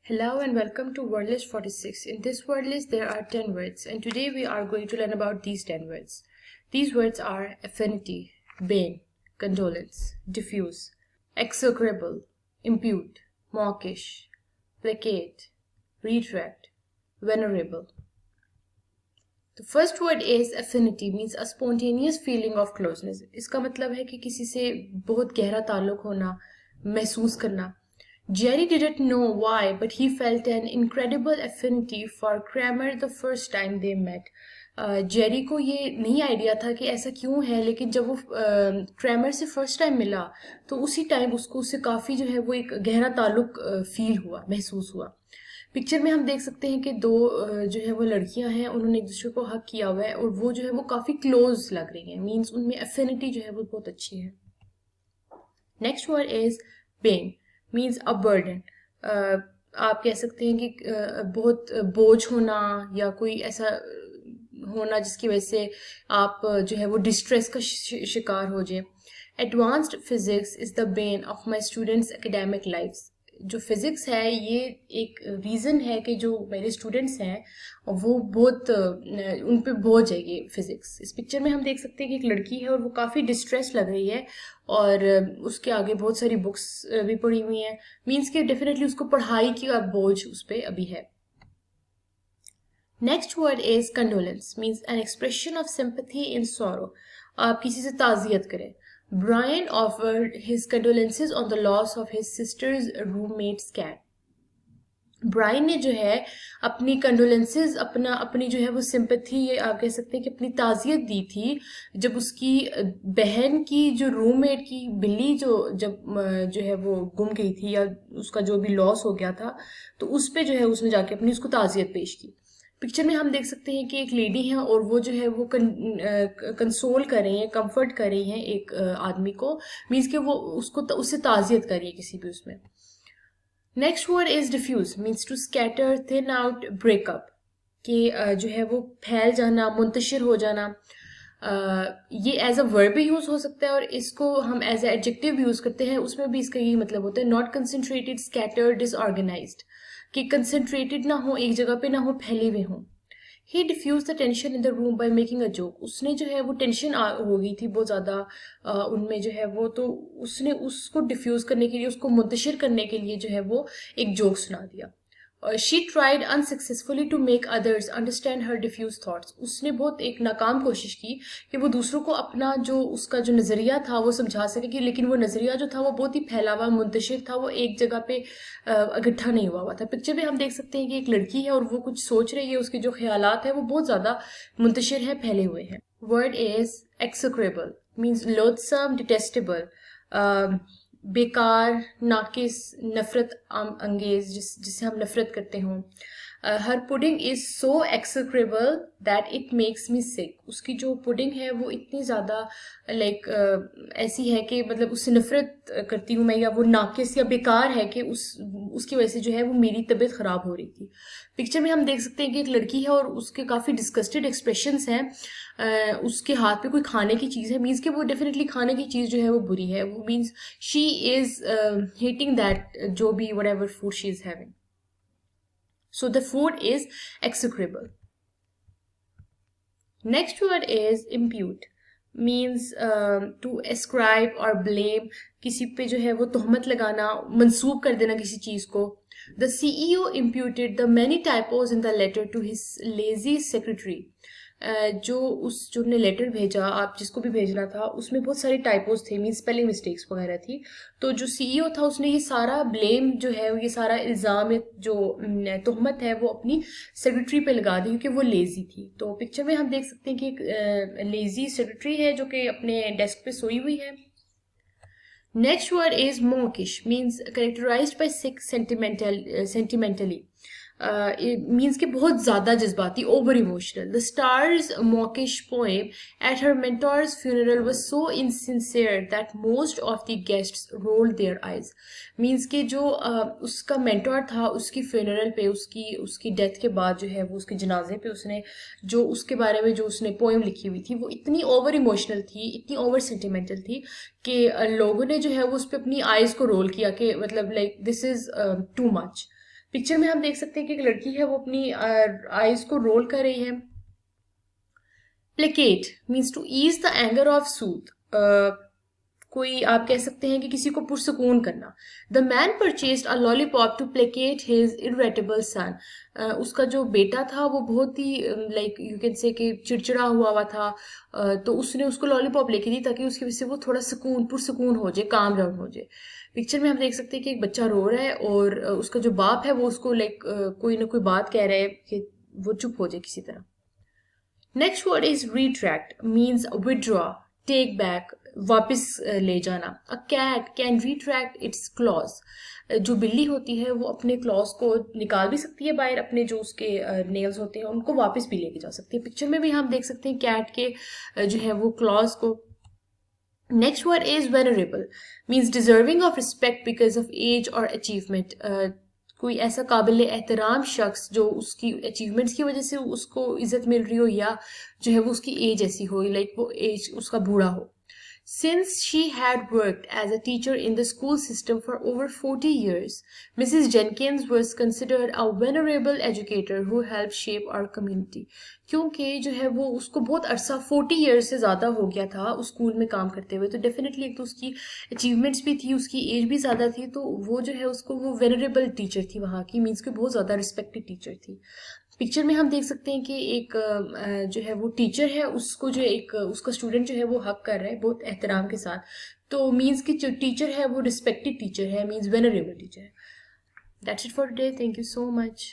Hello and welcome to word list 46. In this word list there are 10 words and today we are going to learn about these 10 words. These words are affinity, bane, condolence, diffuse, execrable, impute, mawkish, placate, retract, venerable. The first word is affinity, means a spontaneous feeling of closeness. इसका मतलब है कि किसी से बहुत गहरा ताल्लुक होना, महसूस करना. Jerry didn't know why, but he felt an incredible affinity for Kramer the first time they met. Jerry को ये नहीं आइडिया था कि ऐसा क्यों है, लेकिन जब वो क्रैमर से फर्स्ट टाइम मिला तो उसी टाइम उसको उससे काफ़ी जो है वो एक गहरा ताल्लुक फील हुआ, महसूस हुआ. पिक्चर में हम देख सकते हैं कि दो जो है वो लड़कियां हैं, उन्होंने एक दूसरे को हक किया हुआ है और वो जो है वो काफ़ी क्लोज लग रही हैं, मीन्स उनमें एफिनिटी जो है वो बहुत अच्छी है. Next word is pain, means a burden. आप कह सकते हैं कि बहुत बोझ होना या कोई ऐसा होना जिसकी वजह से आप जो है वो डिस्ट्रेस का शिकार हो जाए. Advanced physics is the Ben of my students academic life. जो फिजिक्स है ये एक रीज़न है कि जो मेरे स्टूडेंट्स हैं वो बहुत उन पे बोझ है ये फिजिक्स. इस पिक्चर में हम देख सकते हैं कि एक लड़की है और वो काफ़ी डिस्ट्रेस लग रही है और उसके आगे बहुत सारी बुक्स भी पड़ी हुई हैं, मीन्स कि डेफिनेटली उसको पढ़ाई की बोझ उस पर अभी है. Next word is condolence, means an expression of sympathy in sorrow. आप किसी से ताज़ियत करें. Brian offered his condolences on the loss of his sister's roommate's cat. Brian ने जो है अपनी कंडोलेंसेज अपनी जो है वो सिंपैथी, आप कह सकते हैं कि अपनी ताज़ियत दी थी जब उसकी बहन की जो रूममेट की बिल्ली जो है वो गुम गई थी या उसका जो भी लॉस हो गया था, तो उस पे जो है उसने जाके अपनी उसको ताज़ियत पेश की. पिक्चर में हम देख सकते हैं कि एक लेडी है और वो जो है वो कंसोल कर रही है, कंफर्ट कर रही है एक आदमी को, मीन्स कि वो उससे ताज़ियत कर रही है किसी भी उसमें. Next word is diffuse, means to scatter, thin out, break up. कि जो है वो फैल जाना, मुंतशिर हो जाना. ये एज अ वर्ब भी यूज हो सकता है और इसको हम एज ए एडजेक्टिव यूज करते हैं, उसमें भी इसका यही मतलब होता है. Not concentrated, scattered, disorganised. कि कंसंट्रेटेड ना हो, एक जगह पे ना हो, फैले हुए हों. He diffuse the tension in the room by making a joke. उसने जो है वो टेंशन हो गई थी बहुत ज़्यादा उनमें जो है वो, तो उसने उसको डिफ्यूज करने के लिए, उसको मुंतशिर करने के लिए जो है वो एक जोक सुना दिया. She tried unsuccessfully to make others understand her diffuse thoughts. उसने बहुत एक नाकाम कोशिश की कि वो दूसरों को अपना जो उसका जो नज़रिया था वो समझा सके कि, लेकिन वो नज़रिया जो था वो बहुत ही फैला हुआ, मुंतशिर था, वो एक जगह पे इकट्ठा नहीं हुआ था. पिक्चर में हम देख सकते हैं कि एक लड़की है और वो कुछ सोच रही है, उसके जो ख्यालात है वो बहुत ज़्यादा मुंतशिर है, फैले हुए हैं. Word is execrable, means loathsome, detestable, बेकार, नाकिस, नफरत अंगेज, जिससे हम नफरत करते हों. Her pudding is so execrable that it makes me sick. उसकी जो पुडिंग है वो इतनी ज़्यादा ऐसी है कि मतलब उससे नफरत करती हूँ मैं, या वो नाकिस या बेकार है कि उसकी वजह से जो है वो मेरी तबीयत ख़राब हो रही थी. पिक्चर में हम देख सकते हैं कि एक लड़की है और उसके काफ़ी डिस्गस्टेड एक्सप्रेशंस हैं. उसके हाथ पे कोई खाने की चीज़ है, मीन्स कि वो डेफिनेटली खाने की चीज़ जो है वो बुरी है. वो means she is hating that जो भी what ever food she is having. So the food is execrable. Next word is impute, means to ascribe or blame. किसी पे जो है वो तोहमत लगाना, मंसूब कर देना किसी चीज़ को. The CEO imputed the many typos in the letter to his lazy secretary. जो ने लेटर भेजा, आप जिसको भी भेजना था, उसमें बहुत सारी टाइपोज थे, मीन स्पेलिंग मिस्टेक्स वगैरह थी. तो जो सीईओ था उसने ये सारा ब्लेम जो है, ये सारा इल्ज़ाम, जो तोहमत है वो अपनी सेक्रेटरी पे लगा दी क्योंकि वो लेज़ी थी. तो पिक्चर में हम देख सकते हैं कि एक लेज़ी सेक्रेटरी है जो कि अपने डेस्क पे सोई हुई है. Next word is mawkish, means characterised by sick, sentimentally. मीन्स कि बहुत ज़्यादा जज्बाती, over emotional. The stars mawkish poem at her mentor's funeral was so insincere that most of the guests rolled their eyes. Means कि जो उसका mentor था, उसकी फ्यूनरल पे, उसकी डेथ के बाद जो है वो उसके जनाजे पे उसने जो उसके बारे में जो उसने पोएम लिखी हुई थी वो इतनी ओवर इमोशनल थी, इतनी ओवर सेंटिमेंटल थी कि लोगों ने जो है वो उस पर अपनी आइज़ को रोल किया कि मतलब like this is too much. Picture में हम देख सकते हैं कि एक लड़की है, वो अपनी आईज को रोल कर रही है। Placate means to ease the anger of soothe, कोई आप कह सकते हैं कि किसी को पुरसकून करना। The man purchased a lollipop to placate his irritable son, उसका जो बेटा था वो बहुत ही लाइक यू कैन से कि चिड़चिड़ा हुआ था, तो उसने उसको लॉलीपॉप लेके दी ताकि उसकी वजह से वो थोड़ा पुरसकून हो जाए, काम डाउन हो जाए। पिक्चर में हम देख सकते हैं कि एक बच्चा रो रहा है और उसका जो बाप है वो उसको लाइक कोई ना कोई बात कह रहा है कि वो चुप हो जाए किसी तरह। Next word is retract means withdraw, take back, वापस ले जाना। A cat can retract its claws, जो बिल्ली होती है वो अपने क्लॉज को निकाल भी सकती है बाहर, अपने जो उसके नेल्स होते हैं उनको वापस भी लेके जा सकती है। पिक्चर में भी हम देख सकते हैं कैट के जो है वो क्लॉज को। Next word is venerable means deserving of respect because of age और अचीवमेंट, कोई ऐसा काबिल एहतराम शख्स जो उसकी अचीवमेंट्स की वजह से उसको इज्जत मिल रही हो, या जो है वो उसकी एज ऐसी हो, लाइक वो एज उसका बूढ़ा हो। Since she had worked as a teacher in the school system for over 40 years, Mrs. Jenkins was considered a venerable educator who helped shape our community. क्योंकि जो है वो उसको बहुत अरसा 40 ईयर्स से ज़्यादा हो गया था उस स्कूल में काम करते हुए, तो डेफिनेटली एक तो उसकी अचीवमेंट्स भी थी, उसकी एज भी ज़्यादा थी, तो वो जो है उसको वो वेनरेबल टीचर थी वहाँ की, मीन्स कि बहुत ज़्यादा रिस्पेक्टेड टीचर थी। पिक्चर में हम देख सकते हैं कि एक जो है वो टीचर है, उसको जो एक उसका स्टूडेंट जो है वो हक कर रहा है बहुत एहतराम के साथ, तो मीन्स कि जो टीचर है वो रिस्पेक्टेड टीचर है, मीन्स वेनरेबल टीचर है। That's it for today, thank you so much.